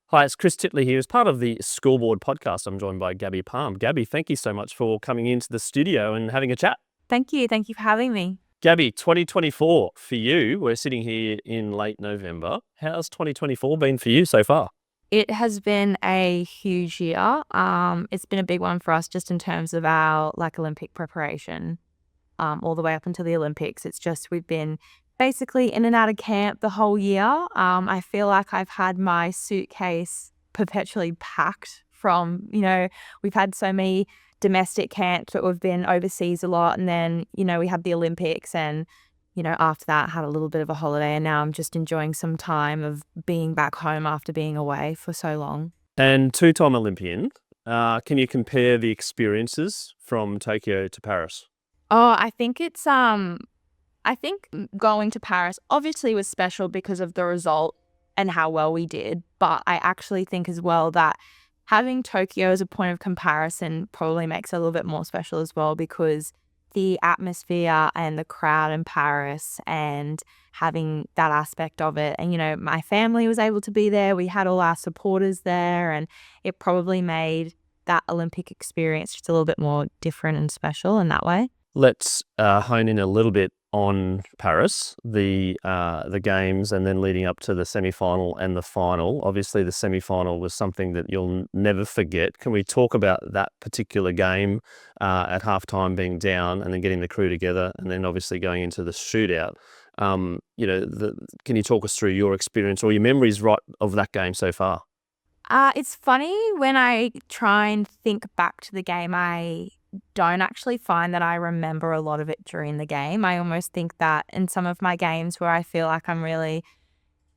Hi, it's Chris Titley here. As part of the Scoreboard podcast, I'm joined by Gabi Palm. Gabi, thank you so much for coming into the studio and having a chat. Thank you. Thank you for having me. Gabi, 2024 for you. We're sitting here in late November. How's 2024 been for you so far? It has been a huge year. It's been a big one for us just in terms of our Olympic preparation, all the way up until the Olympics. It's just we've been basically in and out of camp the whole year. I feel like I've had my suitcase perpetually packed from, we've had so many domestic camps, but we've been overseas a lot. And then, we had the Olympics and, after that had a little bit of a holiday. And now I'm just enjoying some time of being back home after being away for so long. And two-time Olympian. Can you compare the experiences from Tokyo to Paris? Oh, I think going to Paris obviously was special because of the result and how well we did. But I actually think as well that having Tokyo as a point of comparison probably makes it a little bit more special as well, because the atmosphere and the crowd in Paris and having that aspect of it. And, my family was able to be there. We had all our supporters there, and it probably made that Olympic experience just a little bit more different and special in that way. Let's hone in a little bit on Paris, the games, and then leading up to the semi-final and the final. Obviously, the semi-final was something that you'll never forget. Can we talk about that particular game at halftime being down and then getting the crew together, and then obviously going into the shootout? Can you talk us through your experience or your memories of that game so far? It's funny when I try and think back to the game, I don't actually find that I remember a lot of it during the game. I almost think that in some of my games where I feel like I'm really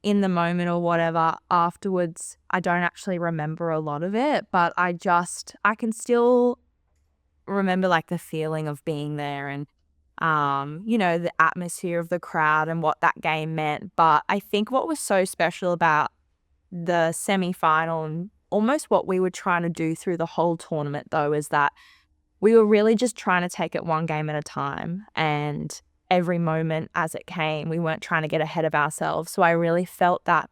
in the moment or whatever, afterwards, I don't actually remember a lot of it, but I can still remember like the feeling of being there and, the atmosphere of the crowd and what that game meant. But I think what was so special about the semi-final and almost what we were trying to do through the whole tournament though is that we were really just trying to take it one game at a time, and every moment as it came, we weren't trying to get ahead of ourselves. So I really felt that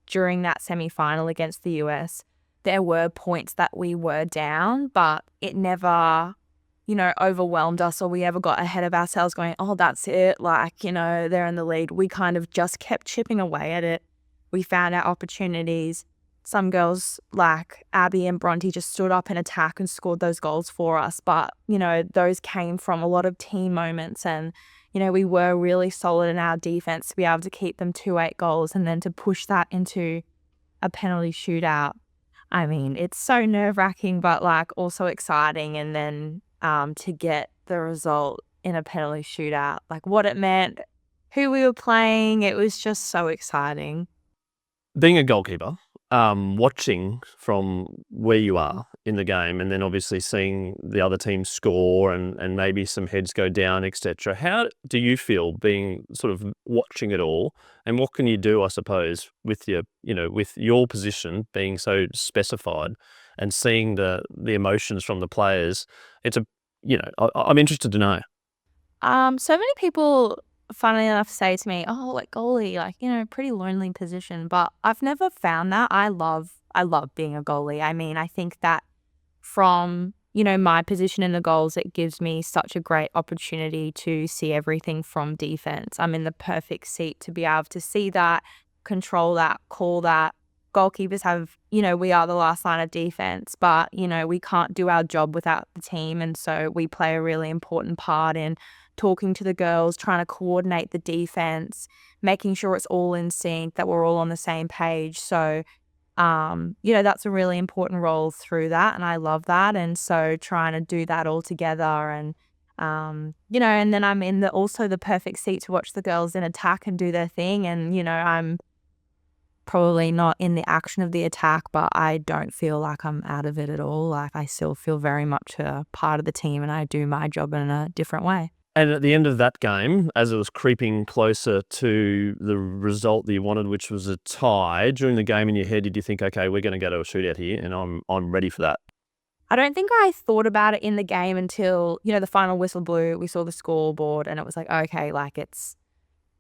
during that semi-final against the US, there were points that we were down, but it never, overwhelmed us or we ever got ahead of ourselves going, oh, that's it. They're in the lead. We kind of just kept chipping away at it. We found our opportunities. Some girls like Abby and Bronte just stood up in attack and scored those goals for us. But, those came from a lot of team moments and, we were really solid in our defense to be able to keep them 2-8 goals and then to push that into a penalty shootout. I mean, it's so nerve-wracking, but also exciting. And then to get the result in a penalty shootout, what it meant, who we were playing, it was just so exciting. Being a goalkeeper, watching from where you are in the game and then obviously seeing the other team score and maybe some heads go down, etc. How do you feel being sort of watching it all, and what can you do, I suppose, with your position being so specified and seeing the emotions from the players? I'm interested to know. So many people, funnily enough, say to me, "Oh, goalie, pretty lonely position." But I've never found that. I love being a goalie. I mean, I think that from my position in the goals, it gives me such a great opportunity to see everything from defense. I'm in the perfect seat to be able to see that, control that, call that. Goalkeepers have, we are the last line of defense, but we can't do our job without the team, and so we play a really important part in talking to the girls, trying to coordinate the defense, making sure it's all in sync, that we're all on the same page. So, that's a really important role through that. And I love that. And so trying to do that all together and, and then I'm in also the perfect seat to watch the girls in attack and do their thing. And, I'm probably not in the action of the attack, but I don't feel like I'm out of it at all. I still feel very much a part of the team and I do my job in a different way. And at the end of that game, as it was creeping closer to the result that you wanted, which was a tie, during the game in your head, did you think, okay, we're going to go to a shootout here and I'm ready for that? I don't think I thought about it in the game until, the final whistle blew, we saw the scoreboard and it was like, okay, it's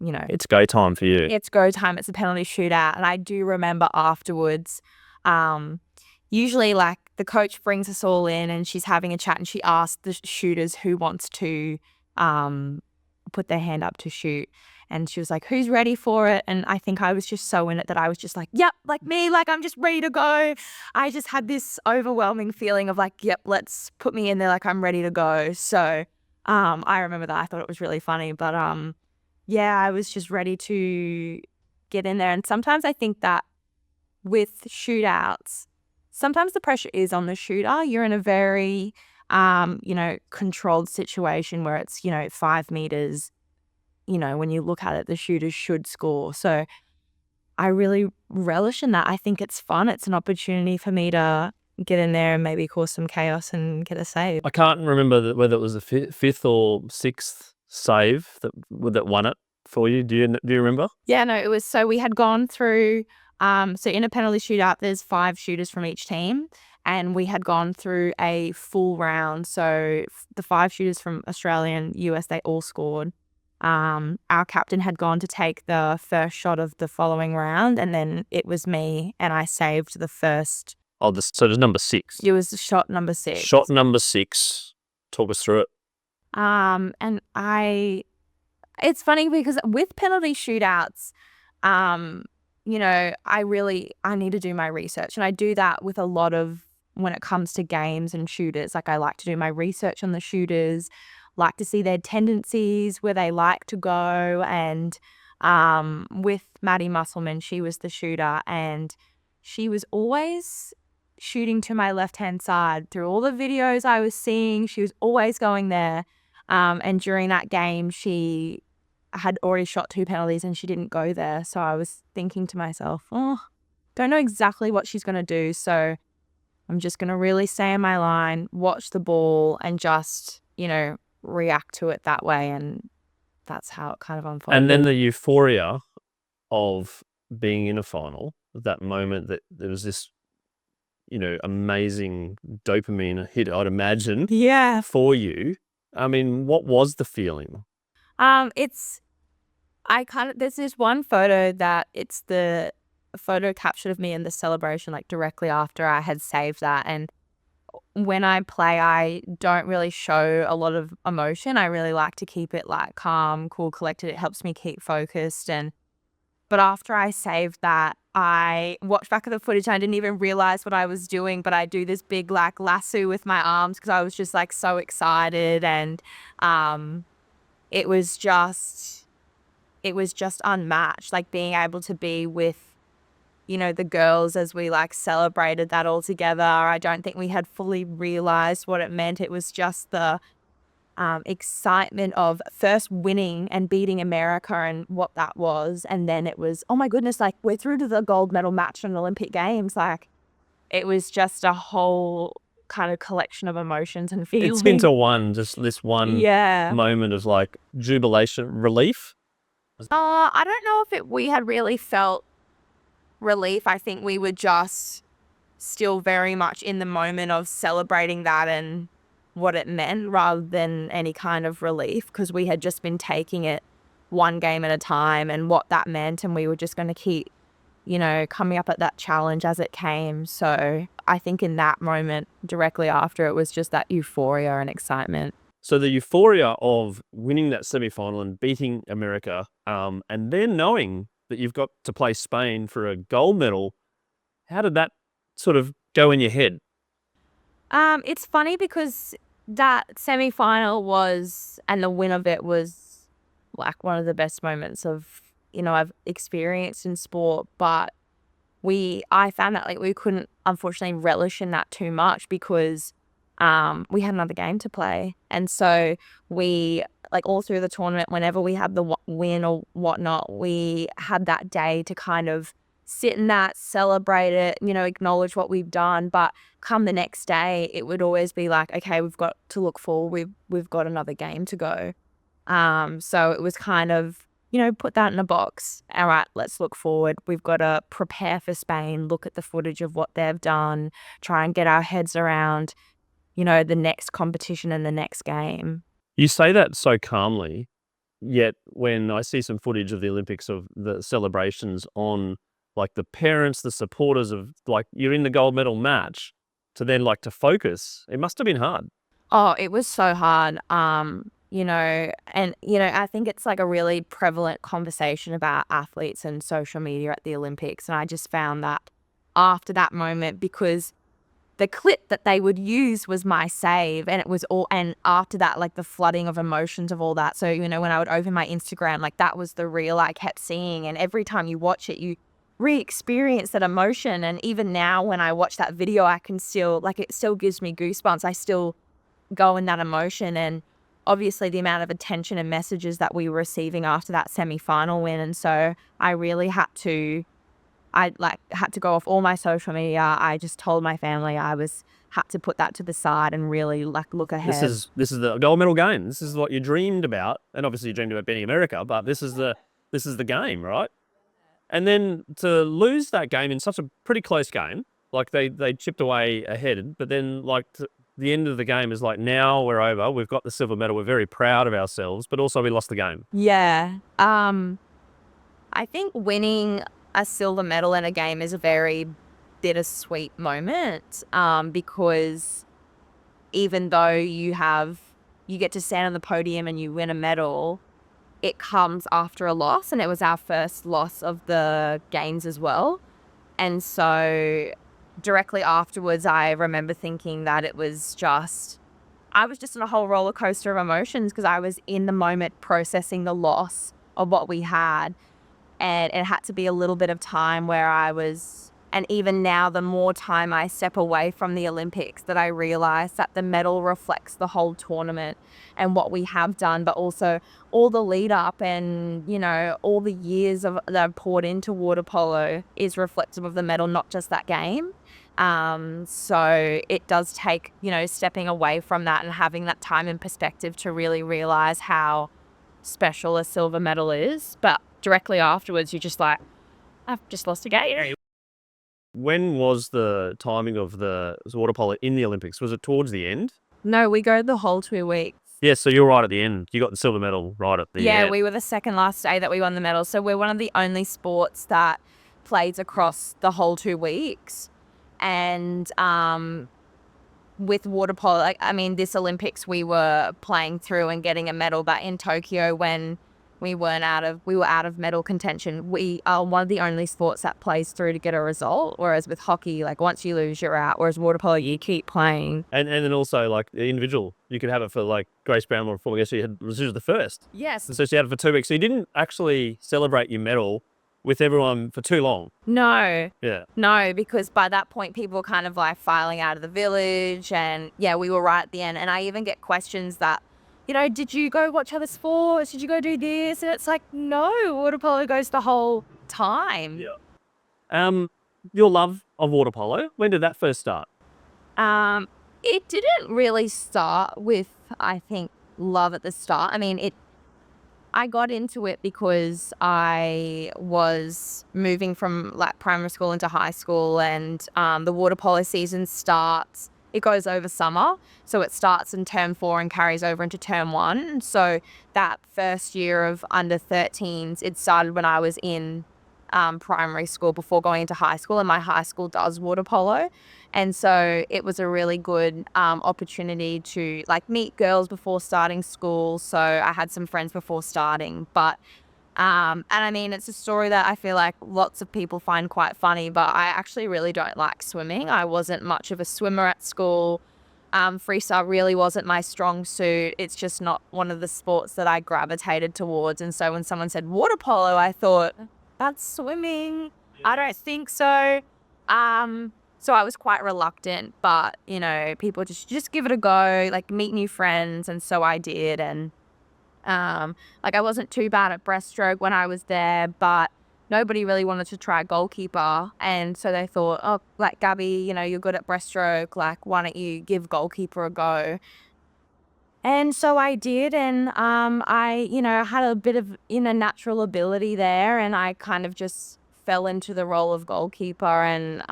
It's go time for you. it's go time, it's a penalty shootout. And I do remember afterwards, Usually like the coach brings us all in and she's having a chat and she asks the shooters who wants to put their hand up to shoot. And she was like, who's ready for it? And I think I was just so in it that I was just like, yep, like me, like I'm just ready to go. I just had this overwhelming feeling of like, yep, let's put me in there, like I'm ready to go. So I remember that. I thought it was really funny. But yeah, I was just ready to get in there. And sometimes I think that with shootouts, sometimes the pressure is on the shooter. You're in a very, controlled situation where it's, 5 meters. When you look at it, the shooters should score. So I really relish in that. I think it's fun. It's an opportunity for me to get in there and maybe cause some chaos and get a save. I can't remember whether it was the fifth or sixth save that won it for you. Do you remember? Yeah, no, it was, so we had gone through, so in a penalty shootout, there's 5 shooters from each team. And we had gone through a full round. So the 5 shooters from Australia and US, they all scored. Our captain had gone to take the first shot of the following round, and then it was me, and I saved the first. Oh, so there's number 6. It was shot number 6. Shot number 6. Talk us through it. And it's funny because with penalty shootouts, I need to do my research, and I do that with a lot of when it comes to games and shooters. Like I like to do my research on the shooters, like to see their tendencies, where they like to go. And with Maddie Musselman, she was the shooter and she was always shooting to my left-hand side. Through all the videos I was seeing, she was always going there. And during that game, she had already shot 2 penalties and she didn't go there. So I was thinking to myself, don't know exactly what she's going to do. So I'm just going to really stay in my line, watch the ball and just, react to it that way. And that's how it kind of unfolded. And then the euphoria of being in a final, that moment that there was this, amazing dopamine hit, I'd imagine, for you. I mean, what was the feeling? There's this one photo that it's the photo captured of me in the celebration, like directly after I had saved that. And when I play, I don't really show a lot of emotion. I really like to keep it like calm, cool, collected. It helps me keep focused. But after I saved that, I watched back at the footage and I didn't even realize what I was doing, but I do this big like lasso with my arms because I was just like so excited. And it was just unmatched, like being able to be with the girls as we like celebrated that all together. I don't think we had fully realized what it meant. It was just the excitement of first winning and beating America and what that was. And then it was, oh my goodness, like we're through to the gold medal match in the Olympic Games. Like it was just a whole kind of collection of emotions and feelings. It's been to just this one moment of like jubilation, relief. I don't know if we had really felt relief. I think we were just still very much in the moment of celebrating that and what it meant rather than any kind of relief, because we had just been taking it one game at a time and what that meant, and we were just going to keep coming up at that challenge as it came. So I think in that moment directly after, it was just that euphoria and excitement. So the euphoria of winning that semi-final and beating America, and then knowing that you've got to play Spain for a gold medal, how did that sort of go in your head? It's funny because that semi-final and the win of it was like one of the best moments of, I've experienced in sport. But I found that like we couldn't unfortunately relish in that too much because we had another game to play. And so we, like all through the tournament, whenever we had the win or whatnot, we had that day to kind of sit in that, celebrate it, acknowledge what we've done. But come the next day, it would always be like, okay, we've got to look forward. We've got another game to go. So it was kind of, put that in a box. All right, let's look forward. We've got to prepare for Spain, look at the footage of what they've done, try and get our heads around, the next competition and the next game. You say that so calmly, yet when I see some footage of the Olympics of the celebrations on like the parents, the supporters of like you're in the gold medal match to then like to focus. It must have been hard. Oh, it was so hard. I think it's like a really prevalent conversation about athletes and social media at the Olympics. And I just found that after that moment, because the clip that they would use was my save, and it was all, and after that, like the flooding of emotions of all that. So, when I would open my Instagram, like that was the reel I kept seeing. And every time you watch it, you re-experience that emotion. And even now when I watch that video, I can still, like, it still gives me goosebumps. I still go in that emotion. And obviously the amount of attention and messages that we were receiving after that semi-final win. And so I really had to go off all my social media. I just told my family had to put that to the side and really like look ahead. This is the gold medal game. This is what you dreamed about, and obviously you dreamed about beating America. But this is the game, right? And then to lose that game in such a pretty close game, like they chipped away ahead, but then like the end of the game is like, now we're over. We've got the silver medal. We're very proud of ourselves, but also we lost the game. Yeah. I think winning a silver medal in a game is a very bittersweet moment, because even though you get to stand on the podium and you win a medal, it comes after a loss, and it was our first loss of the games as well. And so directly afterwards, I remember thinking that I was just in a whole roller coaster of emotions, because I was in the moment processing the loss of what we had. And it had to be a little bit of time where and even now, the more time I step away from the Olympics, that I realize that the medal reflects the whole tournament and what we have done, but also all the lead up and, all the years that I've poured into water polo is reflective of the medal, not just that game. So it does take, stepping away from that and having that time and perspective to really realize how special a silver medal is. But directly afterwards, you're just like, I've just lost a game. When was the timing of the water polo in the Olympics? Was it towards the end? No, we go the whole 2 weeks. Yeah, so you're right at the end. You got the silver medal right at the end. Yeah, we were the second last day that we won the medal. So we're one of the only sports that plays across the whole 2 weeks. And with water polo, this Olympics we were playing through and getting a medal, but in Tokyo, when we were out of medal contention, we are one of the only sports that plays through to get a result. Whereas with hockey, like once you lose, you're out. Whereas water polo, you keep playing. And then also like the individual, you could have it for like Grace Brownell before. I guess she was the first. Yes. So she had it for 2 weeks. So you didn't actually celebrate your medal with everyone for too long. No. Yeah. No, because by that point, people were kind of like filing out of the village, and yeah, we were right at the end. And I even get questions that, did you go watch other sports? Did you go do this? And it's like, no, water polo goes the whole time. Yeah. Your love of water polo, when did that first start? It didn't really start with, I think, love at the start. I got into it because I was moving from like primary school into high school, and the water polo season starts. It goes over summer, so it starts in term 4 and carries over into term 1. So that first year of under 13s, it started when I was in primary school before going into high school, and my high school does water polo. And so it was a really good opportunity to like meet girls before starting school. So I had some friends before starting, but it's a story that I feel like lots of people find quite funny, but I actually really don't like swimming. I wasn't much of a swimmer at school. Freestyle really wasn't my strong suit. It's just not one of the sports that I gravitated towards. And so when someone said water polo, I thought, that's swimming. I don't think so. So I was quite reluctant, but people just give it a go, like meet new friends. And so I did. And I wasn't too bad at breaststroke when I was there, but nobody really wanted to try goalkeeper. And so they thought, oh, like, Gabi, you're good at breaststroke, like, why don't you give goalkeeper a go? And so I did, and I had a bit of natural ability there, and I kind of just fell into the role of goalkeeper, and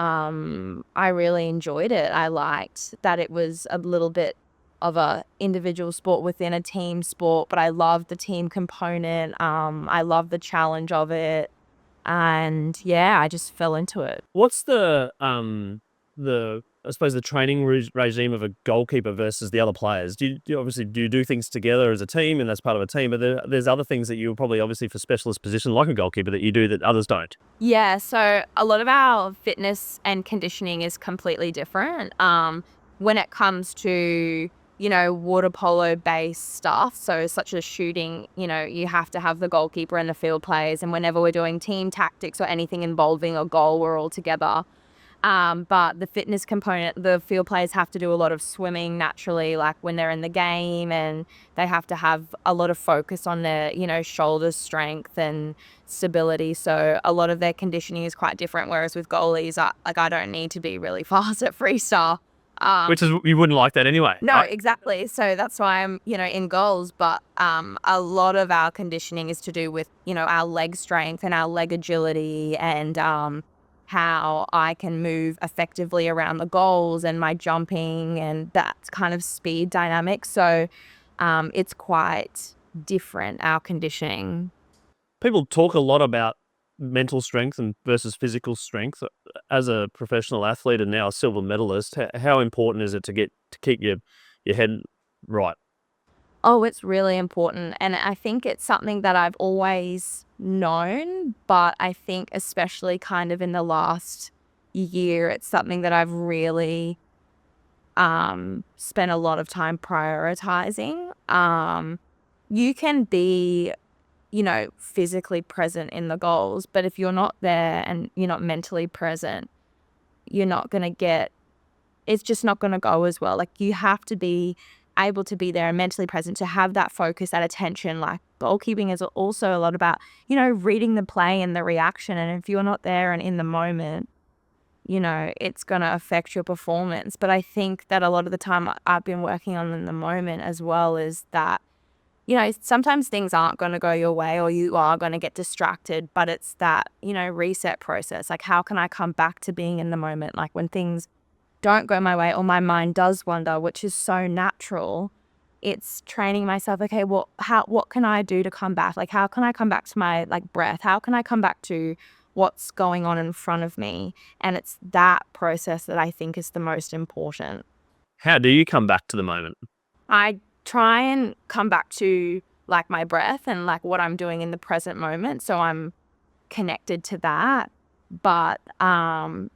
I really enjoyed it. I liked that it was a little bit of a individual sport within a team sport, but I loved the team component. I loved the challenge of it. And yeah, I just fell into it. What's the I suppose the training regime of a goalkeeper versus the other players? Do you do things together as a team, and that's part of a team? But there's other things that you probably obviously for specialist position like a goalkeeper that you do that others don't. Yeah, so a lot of our fitness and conditioning is completely different. When it comes to, water polo based stuff, so such as shooting, you have to have the goalkeeper and the field players. And whenever we're doing team tactics or anything involving a goal, we're all together. But the fitness component, the field players have to do a lot of swimming naturally, like when they're in the game, and they have to have a lot of focus on their, shoulder strength and stability. So a lot of their conditioning is quite different. Whereas with goalies, I don't need to be really fast at freestyle. Which is, you wouldn't like that anyway. No, right? exactly. So that's why I'm, in goals. But a lot of our conditioning is to do with, our leg strength and our leg agility and how I can move effectively around the goals and my jumping and that kind of speed dynamic. So it's quite different, our conditioning. People talk a lot about mental strength and versus physical strength. As a professional athlete and now a silver medalist, how important is it to keep your head right? Oh, it's really important. And I think it's something that I've always known, but I think especially kind of in the last year, it's something that I've really spent a lot of time prioritizing. You can be, physically present in the goals, but if you're not there and you're not mentally present, you're not going to it's just not going to go as well. Like you have to be able to be there and mentally present to have that focus, that attention. Like goalkeeping is also a lot about, reading the play and the reaction. And if you're not there and in the moment, it's going to affect your performance. But I think that a lot of the time I've been working on in the moment as well is that, sometimes things aren't going to go your way or you are going to get distracted, but it's that, reset process. Like how can I come back to being in the moment? Like when things don't go my way or my mind does wander, which is so natural, it's training myself, okay, well, what can I do to come back? Like how can I come back to my breath? How can I come back to what's going on in front of me? And it's that process that I think is the most important. How do you come back to the moment? I try and come back to my breath and what I'm doing in the present moment. So I'm connected to that. But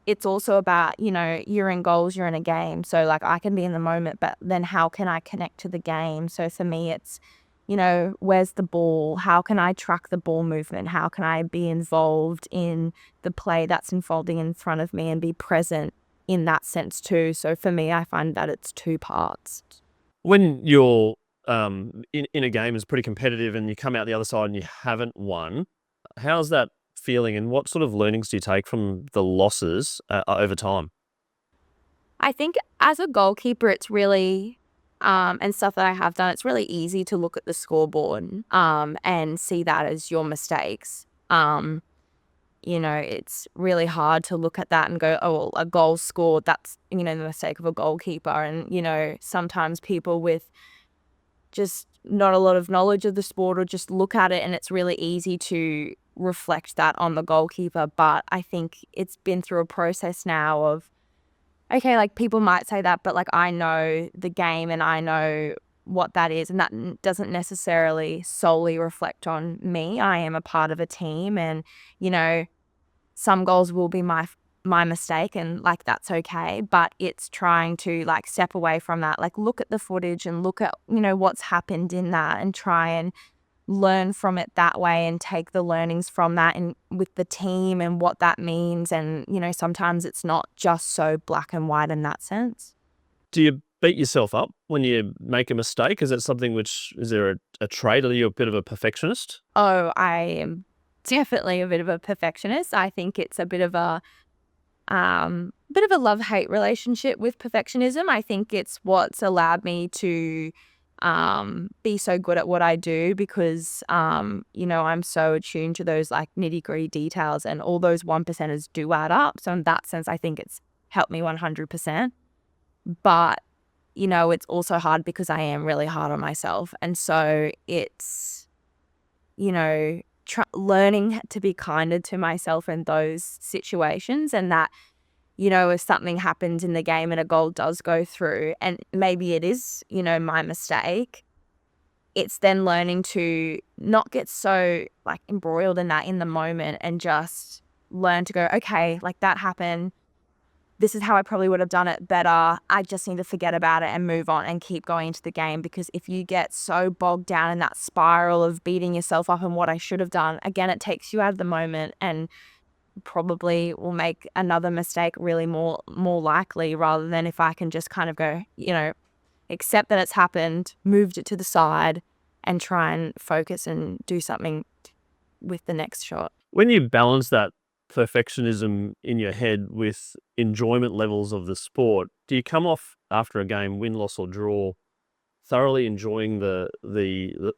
it's also about, you're in goals, you're in a game. So I can be in the moment, but then how can I connect to the game? So for me, it's, where's the ball? How can I track the ball movement? How can I be involved in the play that's unfolding in front of me and be present in that sense too? So for me, I find that it's two parts. When you're in a game is pretty competitive and you come out the other side and you haven't won, how's that feeling and what sort of learnings do you take from the losses over time? I think as a goalkeeper, it's really, and stuff that I have done, it's really easy to look at the scoreboard and see that as your mistakes. It's really hard to look at that and go, oh, well, a goal scored, that's, the mistake of a goalkeeper. And, sometimes people with just not a lot of knowledge of the sport or just look at it and it's really easy to reflect that on the goalkeeper. But I think it's been through a process now of, okay, people might say that, but I know the game and I know what that is, and that doesn't necessarily solely reflect on me. I am a part of a team and, some goals will be my mistake and that's okay, but it's trying to step away from that, look at the footage and look at, what's happened in that and try and learn from it that way and take the learnings from that and with the team and what that means. And, sometimes it's not just so black and white in that sense. Do you beat yourself up when you make a mistake? Is that something is there a trait? Are you a bit of a perfectionist? Oh, I am definitely a bit of a perfectionist. I think it's a bit of a love-hate relationship with perfectionism. I think it's what's allowed me to be so good at what I do because, I'm so attuned to those nitty-gritty details and all those 1%ers do add up. So in that sense, I think it's helped me 100%. But, it's also hard because I am really hard on myself. And so it's, learning to be kinder to myself in those situations, and that, if something happens in the game and a goal does go through and maybe it is, my mistake, it's then learning to not get so like embroiled in that in the moment and just learn to go, okay, like that happened. This is how I probably would have done it better. I just need to forget about it and move on and keep going into the game, because if you get so bogged down in that spiral of beating yourself up and what I should have done, again, it takes you out of the moment and probably will make another mistake really more likely, rather than if I can just kind of go, accept that it's happened, moved it to the side, and try and focus and do something with the next shot. When you balance that perfectionism in your head with enjoyment levels of the sport, do you come off after a game, win, loss or draw, thoroughly enjoying the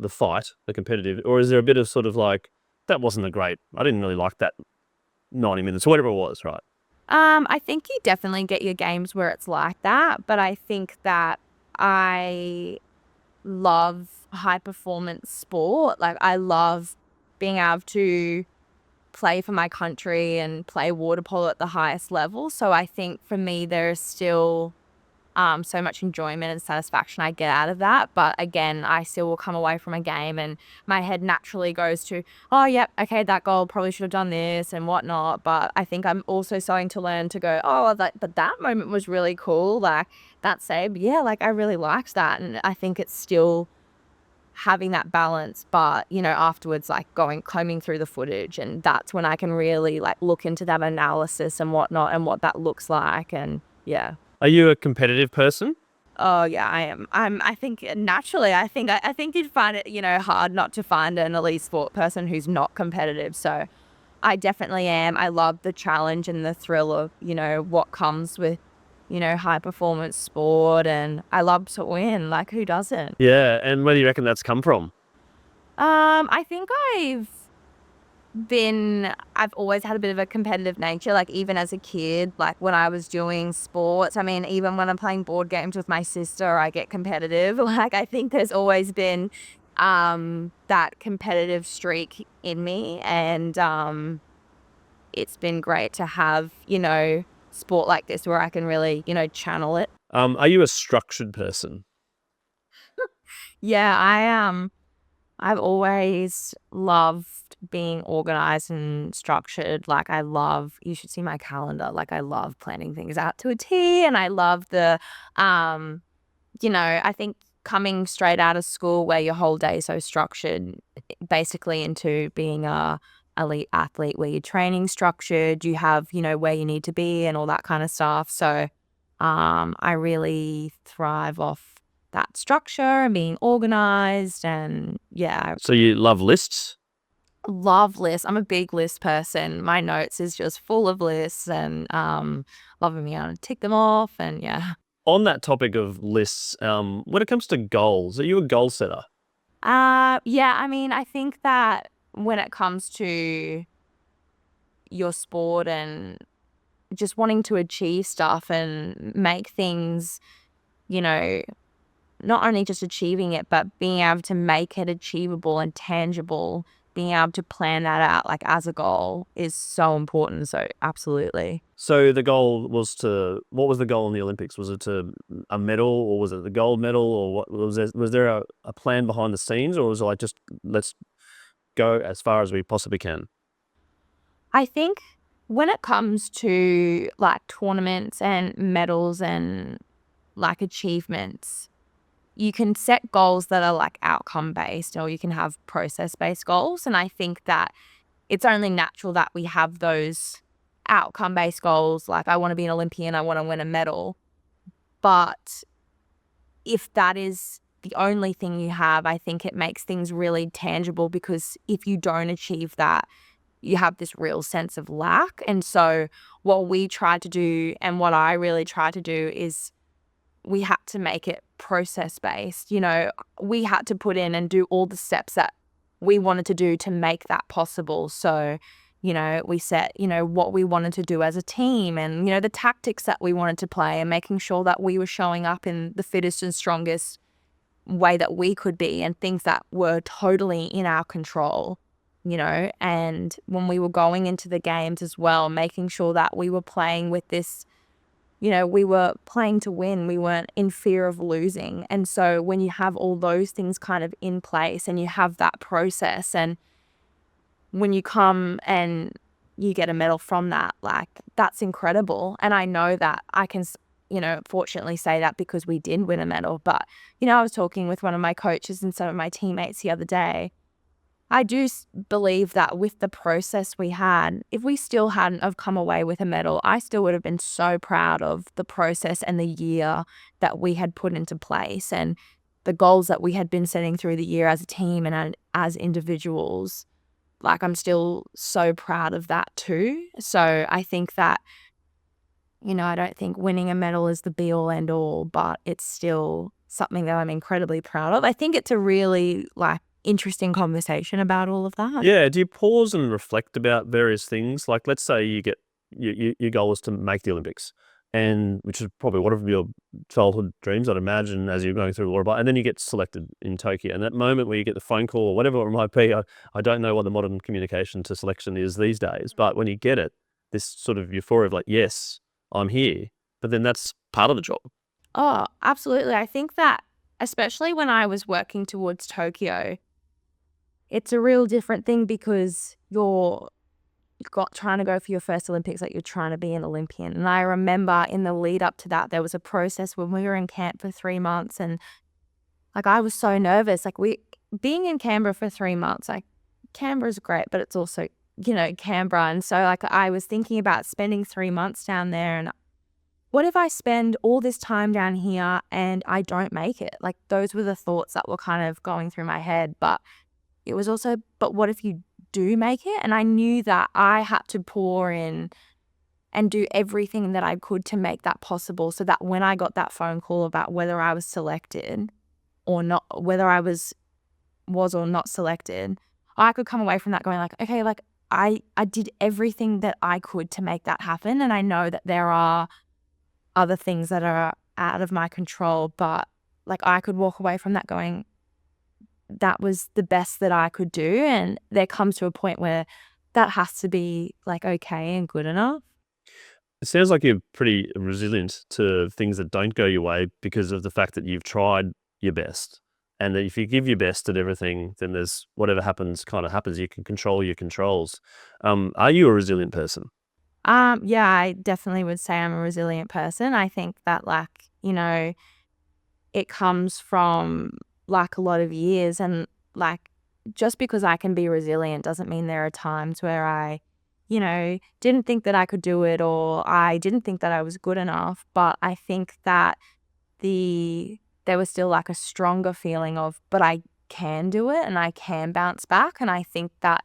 fight, the competitive, or is there a bit of sort of like, that wasn't I didn't really like that 90 minutes or whatever it was, right? I think you definitely get your games where it's like that, but I think that I love high performance sport. Like, I love being able to play for my country and play water polo at the highest level. So I think for me, there's still so much enjoyment and satisfaction I get out of that. But again, I still will come away from a game and my head naturally goes to, oh, yep, okay, that goal probably should have done this and whatnot. But I think I'm also starting to learn to go, oh, but that moment was really cool. Like that save, yeah, like I really liked that. And I think it's still having that balance, but afterwards, like combing through the footage, and that's when I can really like look into that analysis and whatnot and what that looks like. And yeah. Are you a competitive person? Oh yeah, I am. I think naturally, I think you'd find it, hard not to find an elite sport person who's not competitive. So I definitely am. I love the challenge and the thrill of, what comes with, high performance sport, and I love to win. Like, who doesn't? Yeah, and where do you reckon that's come from? I think I've always had a bit of a competitive nature, like even as a kid, like when I was doing sports. I mean, even when I'm playing board games with my sister, I get competitive. Like, I think there's always been that competitive streak in me, and it's been great to have, sport like this where I can really, channel it. Are you a structured person? Yeah, I am. I've always loved being organized and structured. Like, you should see my calendar. Like, I love planning things out to a T, and I love I think coming straight out of school where your whole day is so structured, basically into being a elite athlete where your training structured, you have, where you need to be and all that kind of stuff. So, I really thrive off that structure and being organized, and yeah. So you love lists? Love lists. I'm a big list person. My notes is just full of lists, and loving being able to tick them off, and yeah. On that topic of lists, when it comes to goals, are you a goal setter? Yeah, I mean, I think that when it comes to your sport and just wanting to achieve stuff and make things, not only just achieving it, but being able to make it achievable and tangible, being able to plan that out like as a goal is so important. So absolutely. So the goal was what was the goal in the Olympics? Was it a medal, or was it the gold medal, or what was there a plan behind the scenes, or was it like just let's go as far as we possibly can? I think when it comes to like tournaments and medals and like achievements, you can set goals that are like outcome based, or you can have process based goals. And I think that it's only natural that we have those outcome based goals. Like, I want to be an Olympian, I want to win a medal. But if that is the only thing you have, I think it makes things really tangible, because if you don't achieve that, you have this real sense of lack. And so what we try to do, and what I really try to do, is we had to make it process based. We had to put in and do all the steps that we wanted to do to make that possible. So, we set, what we wanted to do as a team, and, the tactics that we wanted to play, and making sure that we were showing up in the fittest and strongest way that we could be, and things that were totally in our control. and when we were going into the games as well, making sure that we were playing with this, we were playing to win. We weren't in fear of losing. And so when you have all those things kind of in place and you have that process, and when you come and you get a medal from that, like, that's incredible. And I know that I can, fortunately say that because we did win a medal. But, I was talking with one of my coaches and some of my teammates the other day. I do believe that with the process we had, if we still hadn't have come away with a medal, I still would have been so proud of the process and the year that we had put into place and the goals that we had been setting through the year as a team and as individuals. Like, I'm still so proud of that too. So I think that, I don't think winning a medal is the be all end all, but it's still something that I'm incredibly proud of. I think it's a really interesting conversation about all of that. Yeah. Do you pause and reflect about various things? Like, let's say you get your goal is to make the Olympics, and which is probably one of your childhood dreams, I'd imagine, as you're going through the water bike, and then you get selected in Tokyo. And that moment where you get the phone call or whatever it might be, I don't know what the modern communication to selection is these days, but when you get it, this sort of euphoria of like, yes, I'm here. But then that's part of the job. Oh, absolutely. I think that especially when I was working towards Tokyo, it's a real different thing because you're trying to go for your first Olympics, like you're trying to be an Olympian. And I remember in the lead up to that, there was a process when we were in camp for 3 months, and I was so nervous. Being in Canberra for 3 months, Canberra's great, but it's also, Canberra. And so I was thinking about spending 3 months down there, and what if I spend all this time down here and I don't make it? Those were the thoughts that were kind of going through my head. But it was also, but what if you do make it? And I knew that I had to pour in and do everything that I could to make that possible, so that when I got that phone call about whether I was selected or not, whether I was or not selected, I could come away from that going okay, I did everything that I could to make that happen. And I know that there are other things that are out of my control, but I could walk away from that going, that was the best that I could do. And there comes to a point where that has to be okay and good enough. It sounds like you're pretty resilient to things that don't go your way because of the fact that you've tried your best. And that if you give your best at everything, then there's whatever happens kind of happens. You can control your controls. Are you a resilient person? Yeah, I definitely would say I'm a resilient person. I think that it comes from a lot of years, and just because I can be resilient doesn't mean there are times where I, didn't think that I could do it, or I didn't think that I was good enough. But I think that there was still a stronger feeling of, but I can do it and I can bounce back. And I think that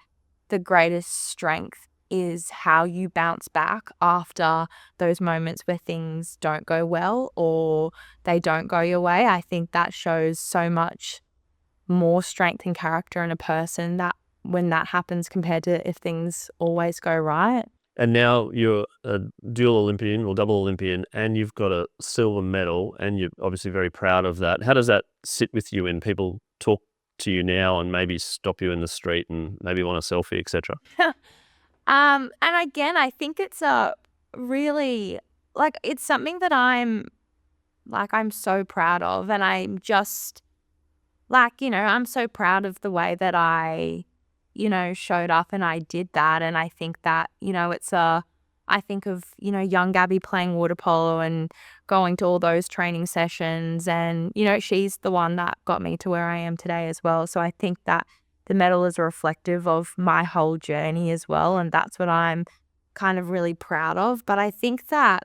the greatest strength is how you bounce back after those moments where things don't go well or they don't go your way. I think that shows so much more strength and character in a person that when that happens compared to if things always go right. And now you're a dual Olympian or double Olympian, and you've got a silver medal, and you're obviously very proud of that. How does that sit with you when people talk to you now and maybe stop you in the street and maybe want a selfie, etc.? And again, I think it's a really, it's something that I'm so proud of. And I'm just I'm so proud of the way that I, showed up and I did that. And I think that, I think of, young Gabi playing water polo and going to all those training sessions. And, she's the one that got me to where I am today as well. So I think that the medal is reflective of my whole journey as well. And that's what I'm kind of really proud of. But I think that,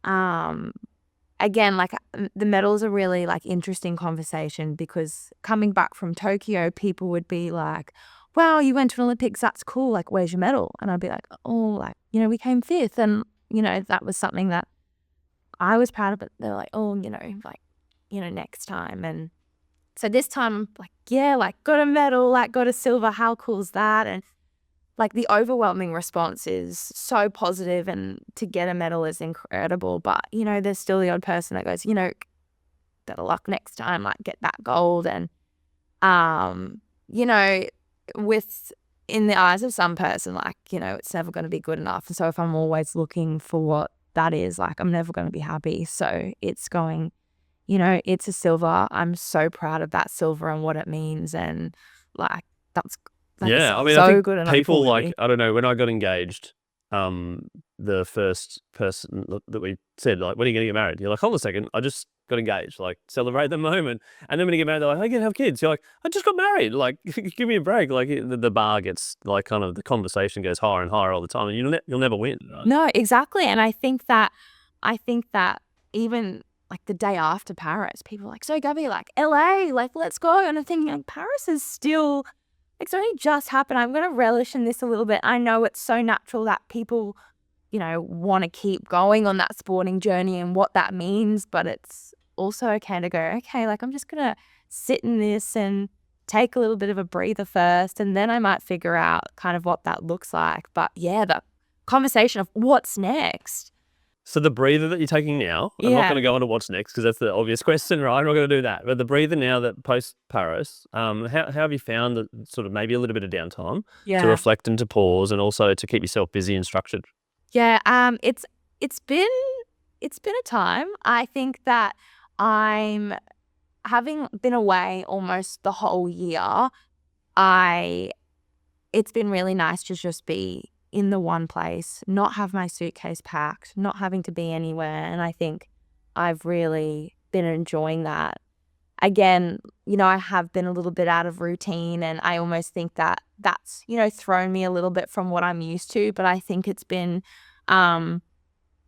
again, the medal is a really interesting conversation, because coming back from Tokyo, people would be like, wow, you went to an Olympics, that's cool. Where's your medal? And I'd be like, oh, we came fifth. And, that was something that I was proud of, but they're like, oh, next time. And so this time, yeah, got a medal, got a silver. How cool is that? And the overwhelming response is so positive, and to get a medal is incredible. But, there's still the odd person that goes, better luck next time, get that gold. And, with in the eyes of some person, like, it's never going to be good enough. And so if I'm always looking for what that is, like, I'm never going to be happy. So it's going, it's a silver. I'm so proud of that silver and what it means. And like, that's Yeah, I mean, I so think good. And people I'm like, I don't know, when I got engaged, the first person that we said, like, when are you going to get married? You're like, hold on a second, I just got engaged, like, celebrate the moment. And then when you get married, they're like, I can have kids. You're like, I just got married. Like, give me a break. Like, the bar gets, like, kind of, the conversation goes higher and higher all the time, and you'll never win, right? No, exactly. And I think that even like the day after Paris, people are like, so Gabi, like LA, like, let's go. And I'm thinking, like, Paris is still, it's only just happened. I'm going to relish in this a little bit. I know it's so natural that people, want to keep going on that sporting journey and what that means, but it's also okay to go, okay, like, I'm just going to sit in this and take a little bit of a breather first, and then I might figure out kind of what that looks like. But yeah, the conversation of what's next. So the breather that you're taking now, I'm not going to go on to what's next because that's the obvious question, right? I'm not going to do that. But the breather now that post-Paris, how have you found the sort of maybe a little bit of downtime to reflect and to pause and also to keep yourself busy and structured? Yeah, it's been a time. I think that I'm having been away almost the whole year. It's been really nice to just be in the one place, not have my suitcase packed, not having to be anywhere. And I think I've really been enjoying that. Again, I have been a little bit out of routine, and I almost think that that's, thrown me a little bit from what I'm used to. But I think it's been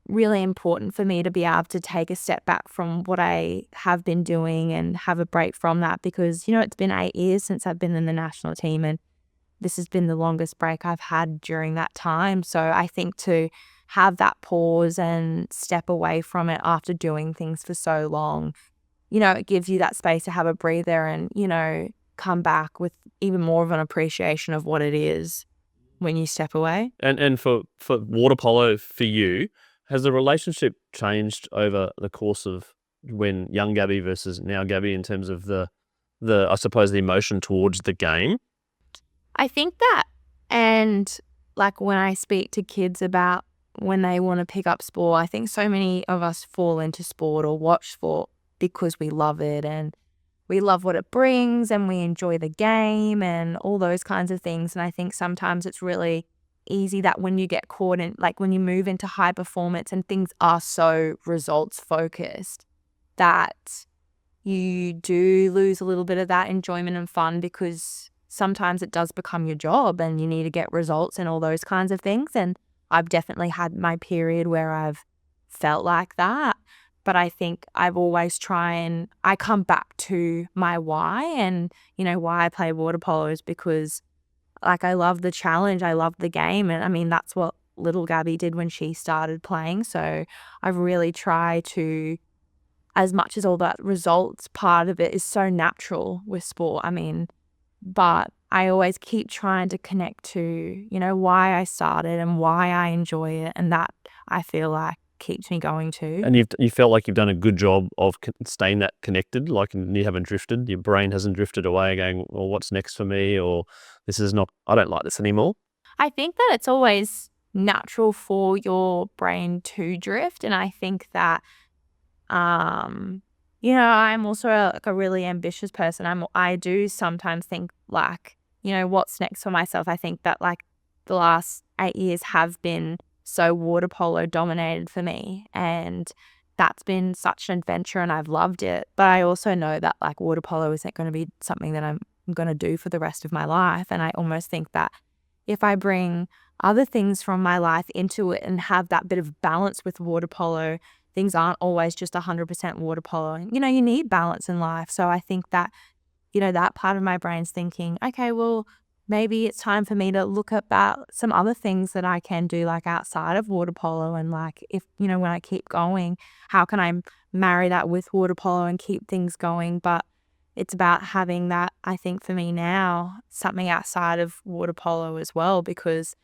really important for me to be able to take a step back from what I have been doing and have a break from that, because, it's been 8 years since I've been in the national team, and this has been the longest break I've had during that time. So I think to have that pause and step away from it after doing things for so long, it gives you that space to have a breather and, come back with even more of an appreciation of what it is when you step away. And for water polo for you, has the relationship changed over the course of when young Gabi versus now Gabi in terms of the I suppose the emotion towards the game? I think that, and like when I speak to kids about when they want to pick up sport, I think so many of us fall into sport or watch sport because we love it and we love what it brings and we enjoy the game and all those kinds of things. And I think sometimes it's really easy that when you get caught in, like when you move into high performance and things are so results focused, that you do lose a little bit of that enjoyment and fun, because sometimes it does become your job and you need to get results and all those kinds of things. And I've definitely had my period where I've felt like that. But I think I've always I come back to my why, and, why I play water polo is because, like, I love the challenge. I love the game. And I mean, that's what little Gabi did when she started playing. So I've really tried to, as much as all that results part of it is so natural with sport, I mean, but I always keep trying to connect to, why I started and why I enjoy it. And that, I feel like, keeps me going too. And you felt like you've done a good job of staying that connected, like you haven't drifted, your brain hasn't drifted away going, well, what's next for me? Or this is not, I don't like this anymore. I think that it's always natural for your brain to drift. And I think that, I'm also a really ambitious person. I do sometimes think like, what's next for myself. I think that like the last 8 years have been so water polo dominated for me, and that's been such an adventure and I've loved it. But I also know that like water polo isn't going to be something that I'm going to do for the rest of my life. And I almost think that if I bring other things from my life into it and have that bit of balance with water polo, things aren't always just 100% water polo. You need balance in life. So I think that, that part of my brain's thinking, okay, well, maybe it's time for me to look about some other things that I can do like outside of water polo. And like, if, when I keep going, how can I marry that with water polo and keep things going? But it's about having that, I think for me now, something outside of water polo as well, because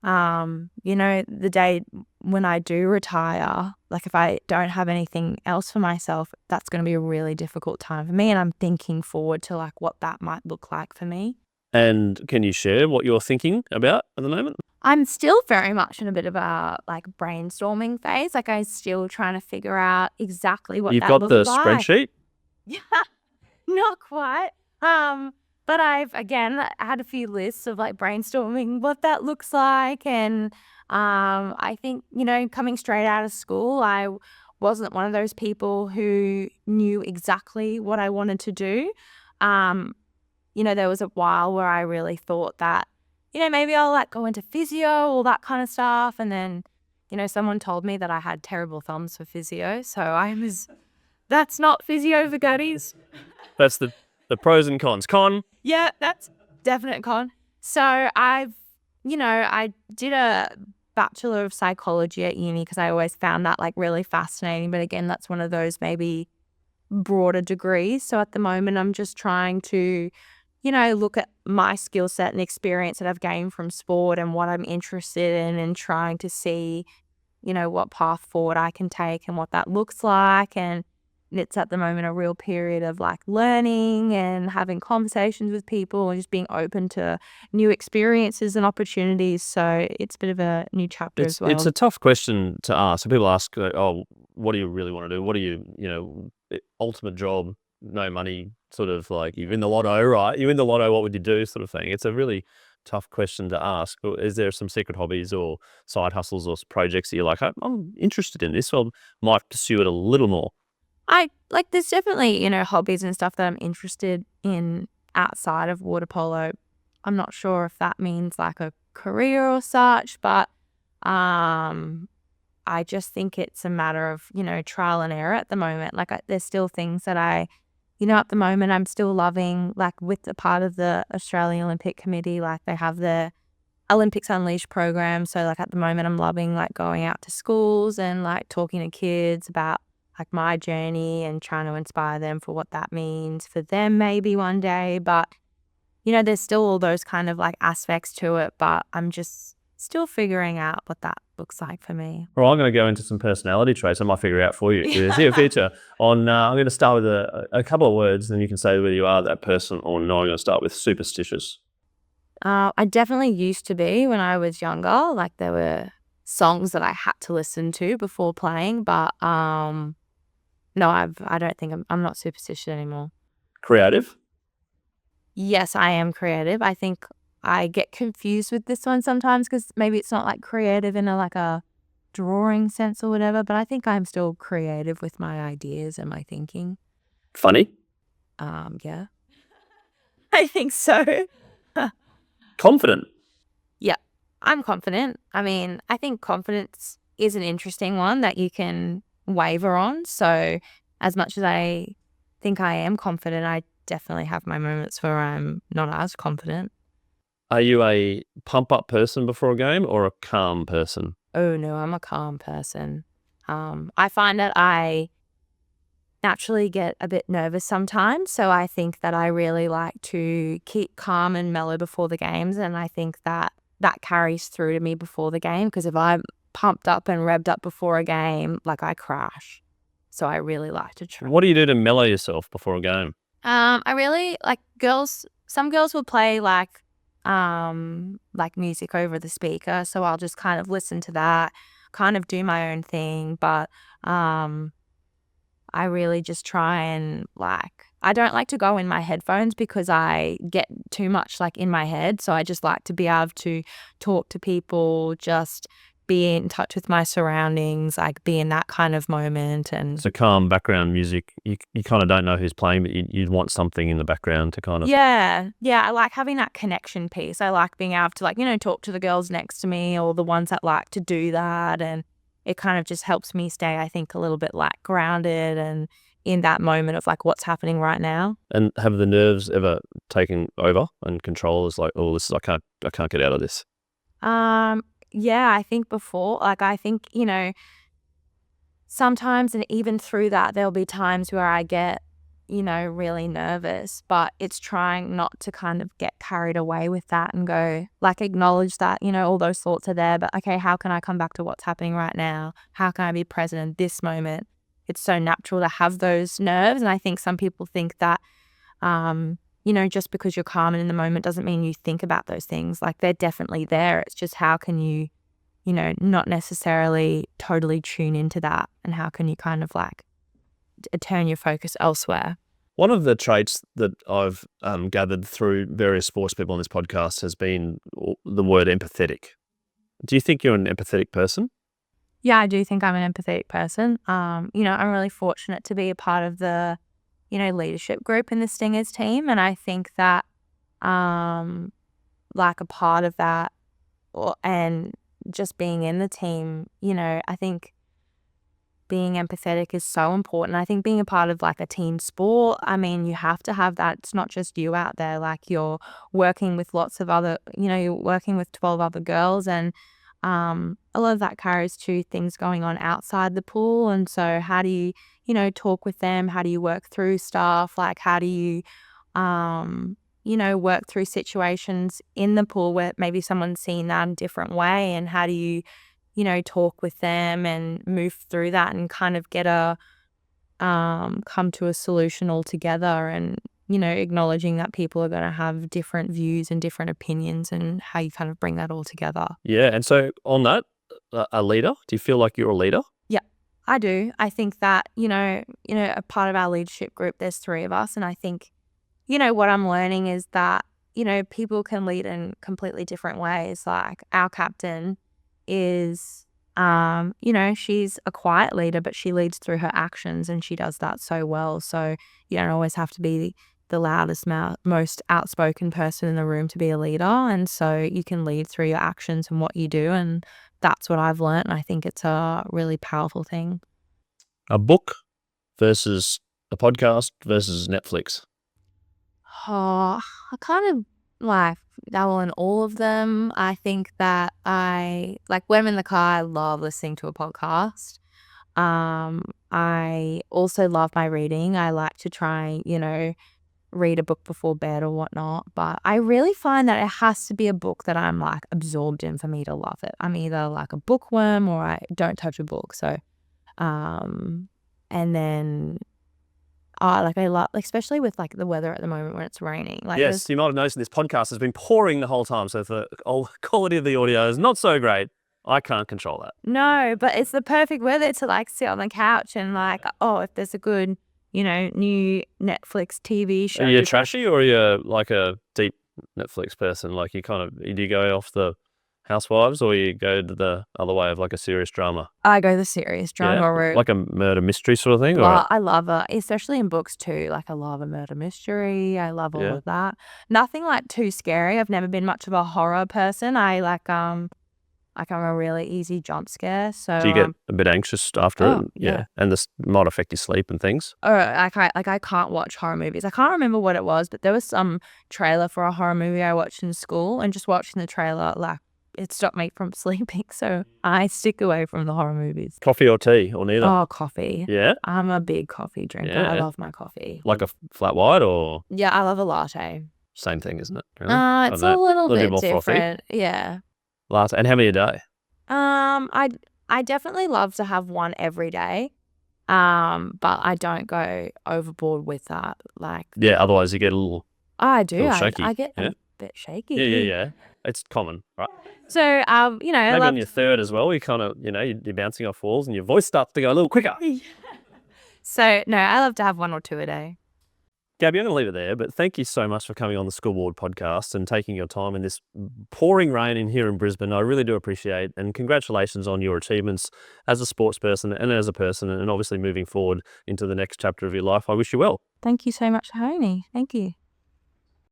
the day when I do retire, like if I don't have anything else for myself, that's going to be a really difficult time for me. And I'm thinking forward to like what that might look like for me. And can you share what you're thinking about at the moment? I'm still very much in a bit of a like brainstorming phase. Like I'm still trying to figure out exactly what You've that got the looks like. spreadsheet? Yeah, not quite. But I've again had a few lists of like brainstorming what that looks like, and I think coming straight out of school, I wasn't one of those people who knew exactly what I wanted to do. Um, there was a while where I really thought that, maybe I'll like go into physio, all that kind of stuff. And then, someone told me that I had terrible thumbs for physio. So that's not physio for gutties. That's the pros and cons. Con? Yeah, that's definite con. So I did a Bachelor of Psychology at uni because I always found that like really fascinating. But again, that's one of those maybe broader degrees. So at the moment, I'm just trying to look at my skill set and experience that I've gained from sport and what I'm interested in, and trying to see, what path forward I can take and what that looks like. And it's at the moment a real period of like learning and having conversations with people and just being open to new experiences and opportunities. So it's a bit of a new chapter as well. It's a tough question to ask. So people ask, oh, what do you really want to do? What do you, ultimate job, no money, sort of like you win the lotto, right? You win the lotto, what would you do, sort of thing. It's a really tough question to ask. Is there some secret hobbies or side hustles or projects that you're like, I'm interested in this, or might pursue it a little more? There's definitely, hobbies and stuff that I'm interested in outside of water polo. I'm not sure if that means like a career or such, but I just think it's a matter of, trial and error at the moment. Like there's still things that at the moment I'm still loving, like with the part of the Australian Olympic Committee, like they have the Olympics Unleashed program. So like at the moment I'm loving like going out to schools and like talking to kids about like my journey and trying to inspire them for what that means for them maybe one day. But, there's still all those kind of like aspects to it, but I'm just still figuring out what that looks like for me. Well, I'm going to go into some personality traits I might figure out for you. There's here a feature on, I'm going to start with a couple of words, and you can say whether you are that person or not. I'm going to start with superstitious. I definitely used to be when I was younger. Like there were songs that I had to listen to before playing, but no, I don't think I'm not superstitious anymore. Creative? Yes, I am creative. I think I get confused with this one sometimes because maybe it's not like creative in a drawing sense or whatever, but I think I'm still creative with my ideas and my thinking. Funny? Yeah. I think so. Confident? Yeah, I'm confident. I mean, I think confidence is an interesting one that you can waver on. So as much as I think I am confident, I definitely have my moments where I'm not as confident. Are you a pump-up person before a game or a calm person? Oh, no, I'm a calm person. I find that I naturally get a bit nervous sometimes. So I think that I really like to keep calm and mellow before the games. And I think that carries through to me before the game, because if I'm pumped up and revved up before a game, like I crash. So I really like to try. What do you do to mellow yourself before a game? I really like girls. Some girls will play like music over the speaker. So I'll just kind of listen to that, kind of do my own thing. But I really just try and I don't like to go in my headphones because I get too much like in my head. So I just like to be able to talk to people, just be in touch with my surroundings, like be in that kind of moment. And So calm background music. You kind of don't know who's playing, but you'd want something in the background to kind of... Yeah. I like having that connection piece. I like being able to talk to the girls next to me or the ones that like to do that. And it kind of just helps me stay, I think, a little bit grounded and in that moment of what's happening right now. And have the nerves ever taken over and control? Is like, oh, this is, I can't get out of this. Yeah, I think before, I think, sometimes, and even through that, there'll be times where I get, really nervous, but it's trying not to kind of get carried away with that and go, acknowledge that, all those thoughts are there, but okay, how can I come back to what's happening right now? How can I be present in this moment? It's so natural to have those nerves. And I think some people think that, just because you're calm and in the moment doesn't mean you think about those things. Like, they're definitely there. It's just how can you, not necessarily totally tune into that, and how can you kind of like turn your focus elsewhere. One of the traits that I've gathered through various sports people on this podcast has been the word empathetic. Do you think you're an empathetic person? Yeah, I do think I'm an empathetic person. I'm really fortunate to be a part of the, leadership group in the Stingers team. And I think that, like, a part of that, and just being in the team, I think being empathetic is so important. I think being a part of like a team sport, I mean, you have to have that. It's not just you out there. Like, you're working with lots of other, you're working with 12 other girls, and a lot of that carries to things going on outside the pool. And so how do you, talk with them? How do you work through stuff? Like, how do you, work through situations in the pool where maybe someone's seen that in a different way, and how do you, talk with them and move through that and kind of get come to a solution altogether, and, acknowledging that people are going to have different views and different opinions, and how you kind of bring that all together. Yeah. And so on that, a leader, do you feel like you're a leader? Yeah, I do. I think that, a part of our leadership group, there's 3 of us. And I think, what I'm learning is that, people can lead in completely different ways. Like, our captain is, she's a quiet leader, but she leads through her actions, and she does that so well. So you don't always have to be the loudest, most outspoken person in the room to be a leader. And so you can lead through your actions and what you do. And that's what I've learned. And I think it's a really powerful thing. A book versus a podcast versus Netflix. Oh, I kind of like dabble in all of them. I think that when I'm in the car, I love listening to a podcast. I also love my reading. I like to try, read a book before bed or whatnot. But I really find that it has to be a book that I'm like absorbed in for me to love it. I'm either like a bookworm or I don't touch a book. So, and then I love, especially with like the weather at the moment when it's raining. Like, yes, you might have noticed this podcast has been pouring the whole time. So if the quality of the audio is not so great, I can't control that. No, but it's the perfect weather to like sit on the couch and like, if there's a good, new Netflix TV show. Are you trashy, or are you like a deep Netflix person? Like, do you go off the Housewives, or you go to the other way of like a serious drama? I go the serious drama route. Like a murder mystery sort of thing? Well, I love it, especially in books too. Like, I love a murder mystery. I love all of that. Nothing like too scary. I've never been much of a horror person. I I'm a really easy jump scare. So do you get a bit anxious after it? Yeah. And this might affect your sleep and things? I can't watch horror movies. I can't remember what it was, but there was some trailer for a horror movie I watched in school, and just watching the trailer, like, it stopped me from sleeping. So I stick away from the horror movies. Coffee or tea, or neither? Oh, coffee. Yeah? I'm a big coffee drinker. Yeah. I love my coffee. Like a flat white, or? Yeah, I love a latte. Same thing, isn't it? Really? It's a little bit more different. frothy. Yeah. Latte. And how many a day? I definitely love to have one every day. But I don't go overboard with that. Like, yeah, otherwise you get a little. I do. Little shaky. I get a bit shaky. Yeah. It's common, right? So, Maybe on your third as well, you kind of, you're bouncing off walls and your voice starts to go a little quicker. So, no, I love to have 1 or 2 a day. Gabi, I'm going to leave it there, but thank you so much for coming on the Scoreboard podcast and taking your time in this pouring rain in here in Brisbane. I really do appreciate, and congratulations on your achievements as a sports person and as a person, and obviously moving forward into the next chapter of your life. I wish you well. Thank you so much for having me. Thank you.